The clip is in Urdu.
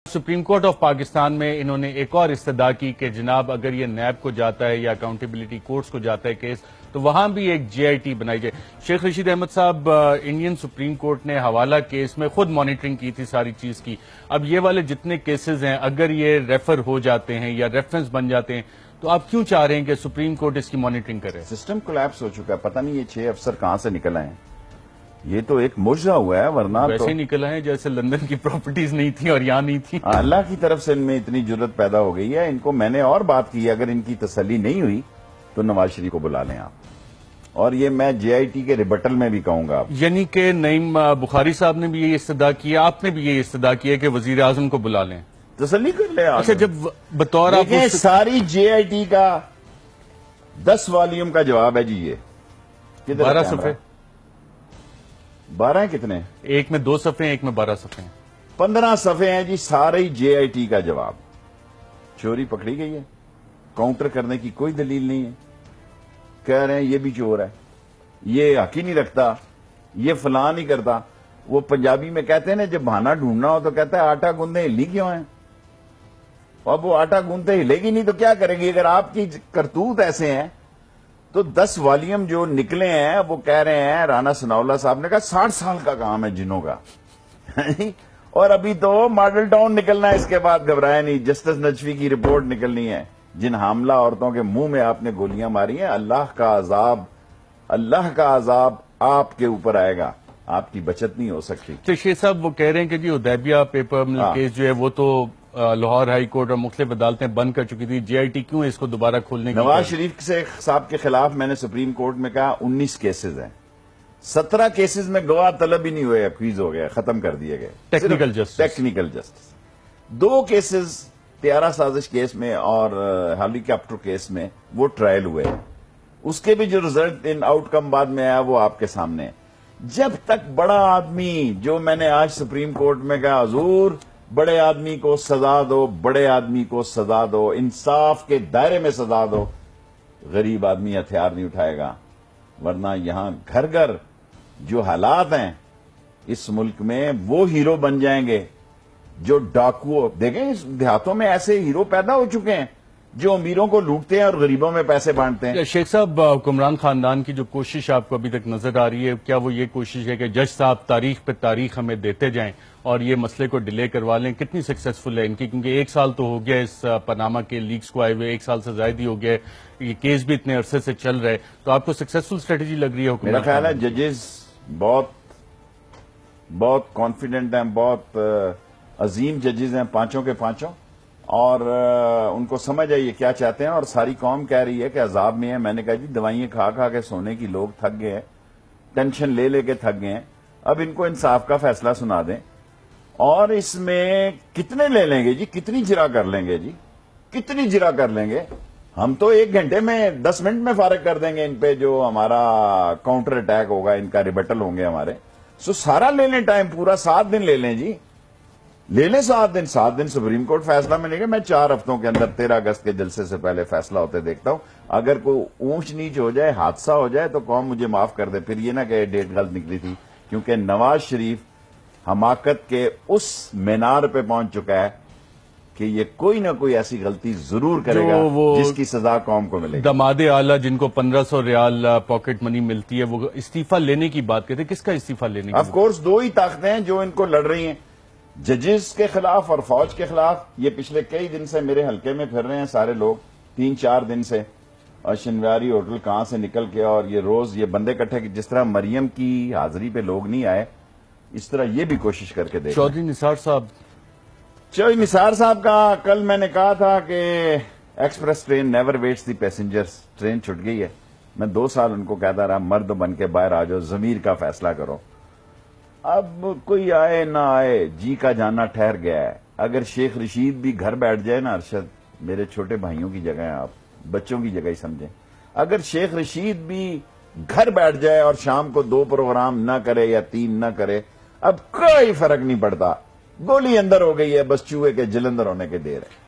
سپریم کورٹ آف پاکستان میں انہوں نے ایک اور استدعا کی کہ جناب اگر یہ نیب کو جاتا ہے یا اکاؤنٹیبلٹی کورٹس کو جاتا ہے کیس تو وہاں بھی ایک جے آئی ٹی بنائی جائے. شیخ رشید احمد صاحب، انڈین سپریم کورٹ نے حوالہ کیس میں خود مانیٹرنگ کی تھی ساری چیز کی. اب یہ والے جتنے کیسز ہیں اگر یہ ریفر ہو جاتے ہیں یا ریفرنس بن جاتے ہیں تو آپ کیوں چاہ رہے ہیں کہ سپریم کورٹ اس کی مانیٹرنگ کرے؟ سسٹم کولیپس ہو چکا ہے. پتہ نہیں یہ 6 افسر کہاں سے نکل آئے ہیں. یہ تو ایک معجزہ ہوا ہے، ورنہ ویسے ہی نکل آئے جیسے لندن کی پراپرٹیز نہیں تھی اور یہاں نہیں تھی. اللہ کی طرف سے ان میں اتنی جرت پیدا ہو گئی ہے. ان کو میں نے اور بات کی، اگر ان کی تسلی نہیں ہوئی تو نواز شریف کو بلا لیں آپ. اور یہ میں جے آئی ٹی کے ریبٹل میں بھی کہوں گا. یعنی کہ نعیم بخاری صاحب نے بھی یہ استدعا کیا، آپ نے بھی یہ استدعا کیا کہ وزیر اعظم کو بلا لیں. تسلی کر لیں. اچھا، جب بطور آپ دیکھیں ساری جے آئی ٹی کا 10 والیوم کا جواب ہے جی. یہ 12 صفحے، 12 کتنے؟ ایک میں 2 صفحے ہیں، ایک میں 12 صفحے ہیں. 15 صفحے ہیں جی سارے جے آئی ٹی کا جواب. چوری پکڑی گئی ہے، کاؤنٹر کرنے کی کوئی دلیل نہیں ہے. کہہ رہے ہیں یہ بھی چور ہے، یہ حق ہی نہیں رکھتا، یہ فلاں نہیں کرتا. وہ پنجابی میں کہتے ہیں نا جب بہانا ڈھونڈنا ہو تو کہتا ہے آٹا گوندے ہلی کیوں ہیں. اب وہ آٹا گوندتے ہلے گی نہیں تو کیا کرے گی. اگر آپ کی کرتوت ایسے ہیں تو 10 والیوم جو نکلے ہیں وہ کہہ رہے ہیں، رانا ثناءاللہ صاحب نے کہا 60 سال کا کام ہے جنوں کا. اور ابھی تو ماڈل ٹاؤن نکلنا ہے، اس کے بعد گھبرائے نہیں. جسٹس نجفی کی رپورٹ نکلنی ہے. جن حاملہ عورتوں کے منہ میں آپ نے گولیاں ماری ہیں، اللہ کا عذاب آپ کے اوپر آئے گا. آپ کی بچت نہیں ہو سکتی. تو شیخ صاحب وہ کہہ رہے ہیں کہ جی حدیبیہ پیپر مل کیس جو ہے وہ تو لاہور ہائی کورٹ اور مختلف عدالتیں بند کر چکی تھی. جے آئی ٹی کیوں اس کو دوبارہ کھولنے کی؟ نواز شریف صاحب کے خلاف میں نے سپریم کورٹ میں کہا 19 کیسز ہیں. 17 کیسز میں گواہ طلب ہی نہیں ہوئے، اکویز ہو گئے، ختم کر دیے گئے. Technical justice. 2 کیسز طیارہ سازش کیس میں اور ہیلی کاپٹر کیس میں وہ ٹرائل ہوئے. اس کے بھی جو ریزلٹ آؤٹ کم بعد میں آیا وہ آپ کے سامنے ہے. جب تک بڑا آدمی، جو میں نے آج سپریم کورٹ میں کہا حضور بڑے آدمی کو سزا دو، بڑے آدمی کو سزا دو، انصاف کے دائرے میں سزا دو، غریب آدمی ہتھیار نہیں اٹھائے گا. ورنہ یہاں گھر گھر جو حالات ہیں اس ملک میں وہ ہیرو بن جائیں گے جو ڈاکو. دیکھیں اس دیہاتوں میں ایسے ہیرو پیدا ہو چکے ہیں جو امیروں کو لوٹتے ہیں اور غریبوں میں پیسے بانٹتے ہیں. شیخ صاحب، حکمران خاندان کی جو کوشش آپ کو ابھی تک نظر آ رہی ہے، کیا وہ یہ کوشش ہے کہ جج صاحب تاریخ پہ تاریخ ہمیں دیتے جائیں اور یہ مسئلے کو ڈیلے کروا لیں؟ کتنی سکسیسفل ہے ان کی؟ کیونکہ 1 سال تو ہو گیا اس پاناما کے لیکس کو آئے ہوئے، 1 سال سے زائد ہی ہو گیا. یہ کیس بھی اتنے عرصے سے چل رہا ہے، تو آپ کو سکسیسفل اسٹریٹجی لگ رہی ہے حکمران؟ میرا خیال ہے ججز بہت کانفیڈنٹ ہیں، بہت عظیم ججز ہیں، 5 کے 5. اور ان کو سمجھ ہے یہ کیا چاہتے ہیں. اور ساری قوم کہہ رہی ہے کہ عذاب میں ہے. میں نے کہا جی دوائیں کھا کھا کے سونے کی لوگ تھک گئے ہیں، ٹینشن لے لے کے تھک گئے ہیں. اب ان کو انصاف کا فیصلہ سنا دیں. اور اس میں کتنے لے لیں گے جی؟ کتنی جرا کر لیں گے جی؟ کتنی جرا کر لیں گے؟ ہم تو 1 گھنٹے میں 10 منٹ میں فارغ کر دیں گے ان پہ جو ہمارا کاؤنٹر اٹیک ہوگا، ان کا ریبٹل ہوں گے ہمارے. سارا لے لیں ٹائم، پورا 7 دن لے لیں جی. لے لیں 7 دن سپریم کورٹ فیصلہ ملے گا. میں 4 ہفتوں کے اندر 13 اگست کے جلسے سے پہلے فیصلہ ہوتے دیکھتا ہوں. اگر کوئی اونچ نیچ ہو جائے، حادثہ ہو جائے تو قوم مجھے معاف کر دے. پھر یہ نہ کہ ڈیٹ غلط نکلی تھی. کیونکہ نواز شریف حماقت کے اس مینار پہ پہنچ چکا ہے کہ یہ کوئی نہ کوئی ایسی غلطی ضرور کرے گا جس کی سزا قوم کو ملے گی. دماد اعلیٰ جن کو 1500 ریال پاکٹ منی ملتی ہے، وہ استعفیٰ لینے کی بات کرتے ہیں. کس کا استعفیٰ لینے کی؟ آف کورس 2 ہی طاقتیں ہیں جو ان کو لڑ رہی ہیں، ججز کے خلاف اور فوج کے خلاف. یہ پچھلے کئی دن سے میرے حلقے میں پھر رہے ہیں سارے لوگ، 3-4 دن سے. اور شنواری ہوٹل کہاں سے نکل کے اور یہ روز یہ بندے کٹھے، جس طرح مریم کی حاضری پہ لوگ نہیں آئے، اس طرح یہ بھی کوشش کر کے دیکھ. چودھری نثار صاحب کا کل میں نے کہا تھا کہ ایکسپریس ٹرین نیور ویٹس دی پیسنجرز. ٹرین چھٹ گئی ہے. میں 2 سال ان کو کہتا رہا مرد بن کے باہر آ جاؤ، ضمیر کا فیصلہ کرو. اب کوئی آئے نہ آئے، جی کا جانا ٹھہر گیا ہے. اگر شیخ رشید بھی گھر بیٹھ جائے نا ارشد، میرے چھوٹے بھائیوں کی جگہ ہیں آپ، بچوں کی جگہ ہی سمجھیں. اگر شیخ رشید بھی گھر بیٹھ جائے اور شام کو 2 پروگرام نہ کرے یا 3 نہ کرے، اب کوئی فرق نہیں پڑتا. گولی اندر ہو گئی ہے، بس چوہے کے جلندر ہونے کے دیر ہے.